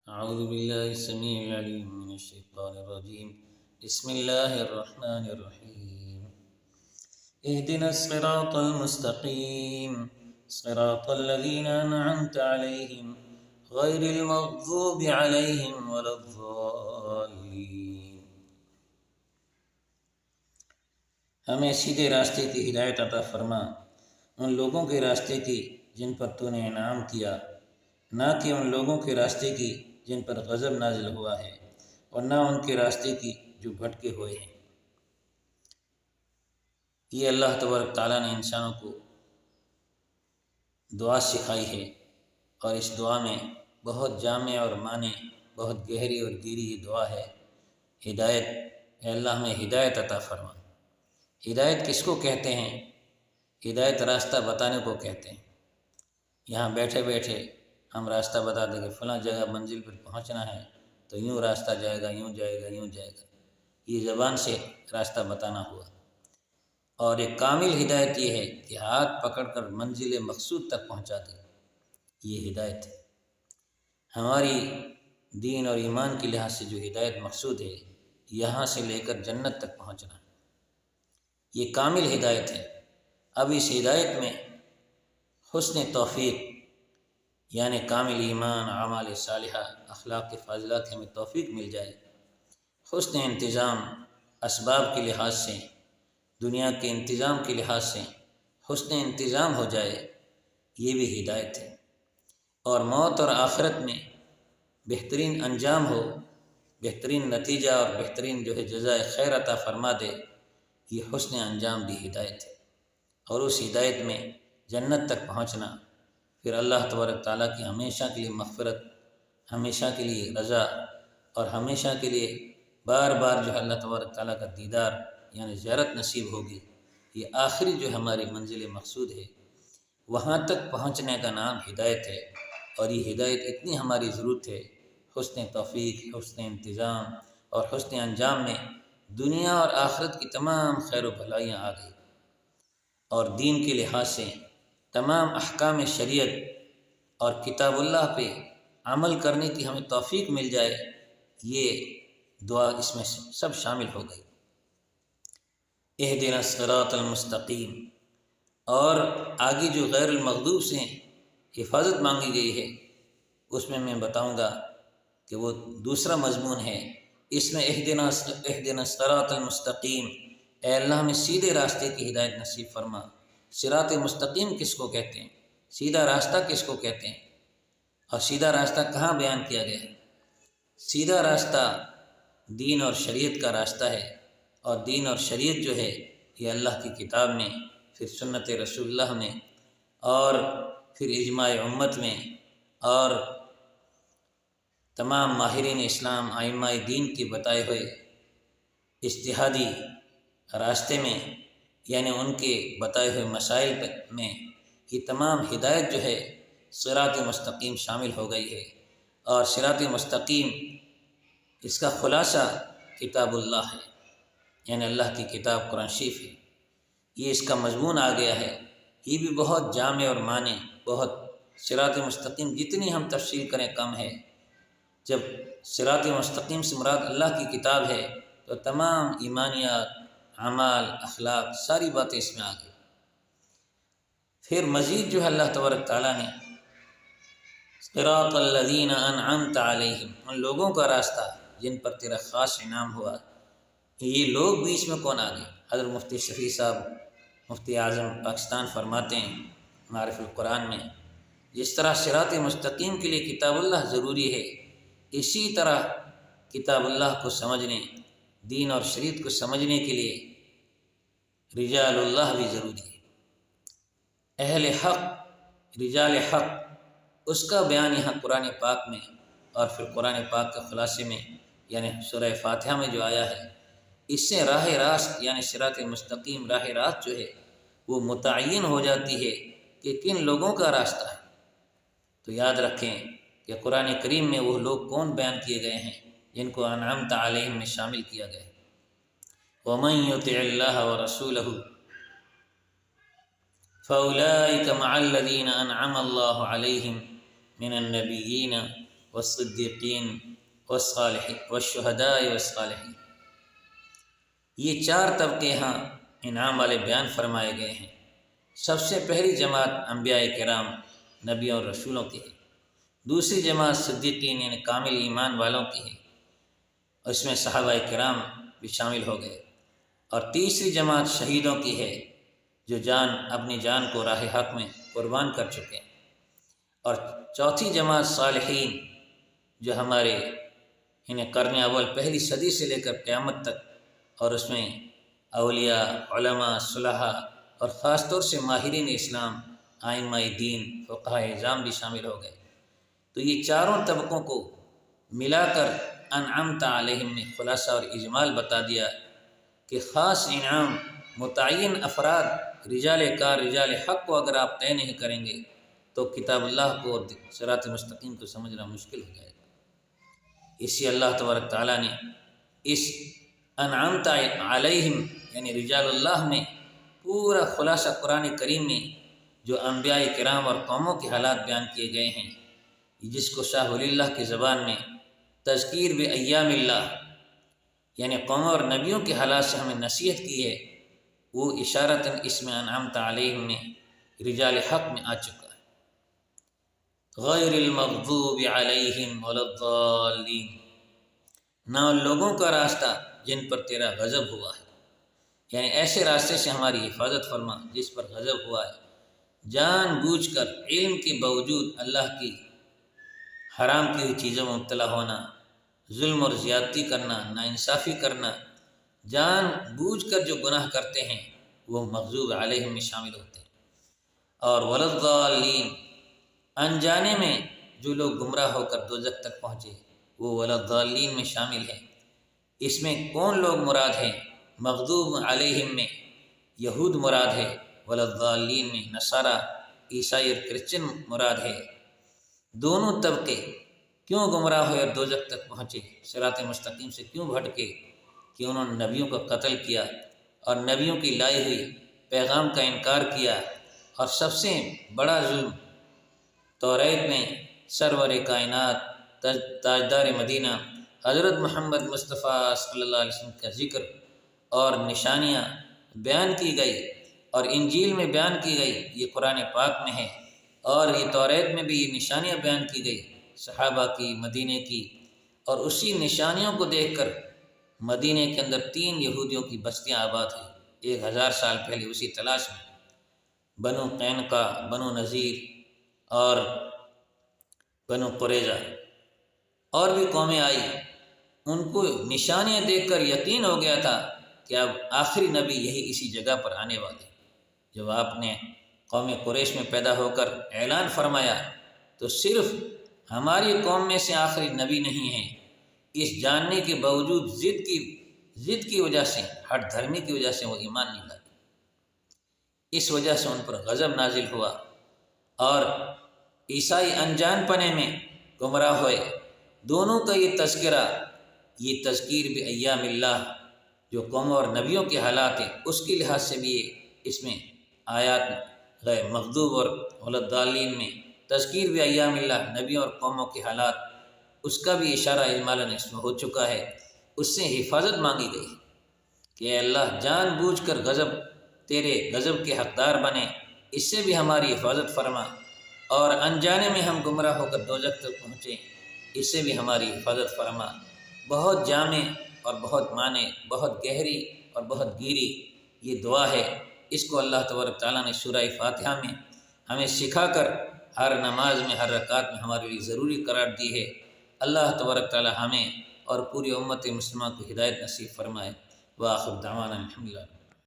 أعوذ بالله السميع العليم من الشيطان الرجيم بسم الله الرحمن الرحيم اهدنا الصراط المستقيم صراط الذين أنعمت عليهم غير المغضوب عليهم ولا الضالين۔ ہمیں سیدھے راستے کی ہدایت عطا فرما، ان لوگوں کے راستے کی جن پر تو نے انعام کیا، نہ کہ ان لوگوں کے راستے کی جن پر غضب نازل ہوا ہے، اور نہ ان کے راستے کی جو بھٹکے ہوئے ہیں۔ یہ اللہ تبارک تعالیٰ نے انسانوں کو دعا سکھائی ہے، اور اس دعا میں بہت جامع اور معنی، بہت گہری اور دیری یہ دعا ہے۔ ہدایت، اے اللہ ہمیں ہدایت عطا فرما۔ ہدایت کس کو کہتے ہیں؟ ہدایت راستہ بتانے کو کہتے ہیں۔ یہاں بیٹھے بیٹھے ہم راستہ بتا دیں کہ فلاں جگہ منزل پر پہنچنا ہے تو یوں راستہ جائے گا، یوں جائے گا، یوں جائے گا، یہ زبان سے راستہ بتانا ہوا۔ اور ایک کامل ہدایت یہ ہے کہ ہاتھ پکڑ کر منزل مقصود تک پہنچا دے، یہ ہدایت ہے۔ ہماری دین اور ایمان کے لحاظ سے جو ہدایت مقصود ہے، یہاں سے لے کر جنت تک پہنچنا، یہ کامل ہدایت ہے۔ اب اس ہدایت میں حسن توفیق یعنی کامل ایمان، اعمال صالحہ، اخلاق فاضلہ کی ہمیں توفیق مل جائے، حسن انتظام اسباب کے لحاظ سے، دنیا کے انتظام کے لحاظ سے حسن انتظام ہو جائے، یہ بھی ہدایت ہے۔ اور موت اور آخرت میں بہترین انجام ہو، بہترین نتیجہ اور بہترین جزائے خیر عطا فرما دے، یہ حسن انجام بھی ہدایت ہے۔ اور اس ہدایت میں جنت تک پہنچنا، پھر اللہ تبارک تعالیٰ کی ہمیشہ کے لیے مغفرت، ہمیشہ کے لیے رضا، اور ہمیشہ کے لیے بار بار اللہ تبارک تعالیٰ کا دیدار یعنی زیارت نصیب ہوگی۔ یہ آخری ہماری منزل مقصود ہے، وہاں تک پہنچنے کا نام ہدایت ہے۔ اور یہ ہدایت اتنی ہماری ضرورت ہے، حسن توفیق، حسن انتظام اور حسن انجام میں دنیا اور آخرت کی تمام خیر و بھلائیاں آ گئی، اور دین کے لحاظ سے تمام احکام شریعت اور کتاب اللہ پہ عمل کرنے کی ہمیں توفیق مل جائے، یہ دعا اس میں سب شامل ہو گئی۔ اہدنا الصراط المستقیم، اور آگے جو غیر المغضوب سے حفاظت مانگی گئی ہے، اس میں بتاؤں گا کہ وہ دوسرا مضمون ہے۔ اس میں اہدنا الصراط المستقیم، اے اللہ ہمیں سیدھے راستے کی ہدایت نصیب فرما۔ صراط مستقیم کس کو کہتے ہیں؟ سیدھا راستہ کس کو کہتے ہیں؟ اور سیدھا راستہ کہاں بیان کیا گیا ہے؟ سیدھا راستہ دین اور شریعت کا راستہ ہے، اور دین اور شریعت یہ اللہ کی کتاب میں، پھر سنت رسول اللہ میں، اور پھر اجماع امت میں، اور تمام ماہرین اسلام، ائمہ دین کے بتائے ہوئے اجتہادی راستے میں، یعنی ان کے بتائے ہوئے مسائل میں یہ تمام ہدایت صراط مستقیم شامل ہو گئی ہے۔ اور صراط مستقیم اس کا خلاصہ کتاب اللہ ہے، یعنی اللہ کی کتاب قرآن شریف ہے، یہ اس کا مضمون آ گیا ہے۔ یہ بھی بہت جامع اور معنی، بہت صراط مستقیم جتنی ہم تفصیل کریں کم ہے۔ جب صراط مستقیم سے مراد اللہ کی کتاب ہے تو تمام ایمانیات، اعمال، اخلاق، ساری باتیں اس میں آ گئی۔ پھر مزید اللہ تبارک تعالیٰ نے صراط الذین انعمت علیہم، ان لوگوں کا راستہ جن پر تیرا خاص انعام ہوا۔ یہ لوگ بیچ میں کون آ گئے؟ حضرت مفتی شفیع صاحب، مفتی اعظم پاکستان فرماتے ہیں معارف القرآن میں، جس طرح صراط مستقیم کے لیے کتاب اللہ ضروری ہے، اسی طرح کتاب اللہ کو سمجھنے، دین اور شریعت کو سمجھنے کے لیے رجال اللہ بھی ضروری ہے۔ اہل حق، رجال حق، اس کا بیان یہاں قرآن پاک میں، اور پھر قرآن پاک کے خلاصے میں یعنی سورہ فاتحہ میں جو آیا ہے، اس سے راہ راست یعنی صراط مستقیم، راہ راست وہ متعین ہو جاتی ہے کہ کن لوگوں کا راستہ ہے۔ تو یاد رکھیں کہ قرآن کریم میں وہ لوگ کون بیان کیے گئے ہیں جن کو انعمت علیہم میں شامل کیا گیا ہے۔ وَمَن يُطِعِ اللَّهَ وَرَسُولَهُ فَأُولَئِكَ مَعَ الَّذِينَ أَنْعَمَ اللَّهُ عَلَيْهِمْ مِنَ النَّبِيِّينَ والصدیقین والشہداء والصالحین، یہ 4 طبقے ہاں انعام والے بیان فرمائے گئے ہیں۔ سب سے پہلی جماعت انبیاء کرام نبیوں اور رسولوں کی ہے، دوسری جماعت صدیقین یعنی کامل ایمان والوں کی ہے، اور اس میں صحابہ کرام بھی شامل ہو گئے، اور تیسری جماعت شہیدوں کی ہے جو اپنی جان کو راہ حق میں قربان کر چکے ہیں، اور چوتھی جماعت صالحین جو ہمارے قرن اول پہلی صدی سے لے کر قیامت تک، اور اس میں اولیاء، علماء، صلحاء اور خاص طور سے ماہرین اسلام، ائمہ دین، فقہاء اعظام بھی شامل ہو گئے۔ تو یہ چاروں طبقوں کو ملا کر انعمت علیہم نے خلاصہ اور اجمال بتا دیا کہ خاص انعام متعین افراد رجال کار، رجال حق کو اگر آپ طے نہیں کریں گے تو کتاب اللہ کو، صراط مستقیم کو سمجھنا مشکل ہو جائے گا۔ اسی اللہ تبارک تعالیٰ نے اس انعمت علیہم یعنی رجال اللہ میں پورا خلاصہ قرآن کریم میں جو انبیاء کرام اور قوموں کے حالات بیان کیے گئے ہیں، جس کو شاہ ولی اللہ کی زبان میں تذکیر بایام اللہ یعنی قوموں اور نبیوں کے حالات سے ہمیں نصیحت کی ہے، وہ اشارتاً اس میں انعمت علیہم میں رجال حق میں آ چکا ہے۔ غیر المغضوب علیہم ولا الضالین، نہ ان لوگوں کا راستہ جن پر تیرا غضب ہوا ہے، یعنی ایسے راستے سے ہماری حفاظت فرما جس پر غضب ہوا ہے، جان بوجھ کر علم کے باوجود اللہ کی حرام کی ہوئی چیزوں میں مبتلا ہونا، ظلم اور زیادتی کرنا، ناانصافی کرنا، جان بوجھ کر جو گناہ کرتے ہیں وہ مغضوب علیہم میں شامل ہوتے ہیں۔ اور ولا الضالین، انجانے میں جو لوگ گمراہ ہو کر دوزخ تک پہنچے وہ ولا الضالین میں شامل ہیں۔ اس میں کون لوگ مراد ہیں؟ مغضوب علیہم میں یہود مراد ہے، ولا الضالین میں نصارہ، عیسائی اور کرسچن مراد ہے۔ دونوں طبقے کیوں گمراہ ہوئے اور دوزخ تک پہنچے، صراط مستقیم سے کیوں بھٹکے؟ کہ انہوں نے نبیوں کا قتل کیا اور نبیوں کی لائی ہوئی پیغام کا انکار کیا، اور سب سے بڑا ظلم توریت میں سرور کائنات، تاجدار مدینہ حضرت محمد مصطفیٰ صلی اللہ علیہ وسلم کا ذکر اور نشانیاں بیان کی گئی، اور انجیل میں بیان کی گئی، یہ قرآن پاک میں ہے، اور یہ توریت میں بھی یہ نشانیاں بیان کی گئی صحابہ کی، مدینے کی، اور اسی نشانیوں کو دیکھ کر مدینے کے اندر 3 یہودیوں کی بستیاں آباد ہیں 1000 سال پہلے، اسی تلاش میں بنو قینقاع، بنو نذیر اور بنو قریظہ اور بھی قومیں آئی۔ ان کو نشانیاں دیکھ کر یقین ہو گیا تھا کہ اب آخری نبی یہی اسی جگہ پر آنے والے۔ جب آپ نے قوم قریش میں پیدا ہو کر اعلان فرمایا تو صرف ہماری قوم میں سے آخری نبی نہیں ہے، اس جاننے کے باوجود ضد کی وجہ سے، ہٹ دھرمی کی وجہ سے وہ ایمان نہیں لائے۔ اس وجہ سے ان پر غضب نازل ہوا، اور عیسائی انجان پنے میں گمراہ ہوئے۔ دونوں کا یہ تذکرہ، یہ تذکیر بایام اللہ جو قوموں اور نبیوں کے حالات ہیں، اس کے لحاظ سے بھی اس میں آیات غیر مغضوب اور ولا الضالین میں تذکیر بایام اللہ، نبیوں اور قوموں کے حالات، اس کا بھی اشارہ اجمالاً اس میں ہو چکا ہے۔ اس سے حفاظت مانگی گئی کہ اے اللہ جان بوجھ کر تیرے غضب کے حقدار بنے، اس سے بھی ہماری حفاظت فرما، اور انجانے میں ہم گمراہ ہو کر دوزخ تک پہنچے، اس سے بھی ہماری حفاظت فرما۔ بہت جامع اور بہت معنی، بہت گہری اور بہت گیری یہ دعا ہے۔ اس کو اللہ تبارک تعالیٰ نے سورہ فاتحہ میں ہمیں سکھا کر ہر نماز میں، ہر رکعت میں ہمارے لیے ضروری قرار دی ہے۔ اللہ تبارک تعالیٰ ہمیں اور پوری امت مسلمہ کو ہدایت نصیب فرمائے۔ وآخر دعوانا الحمدللہ۔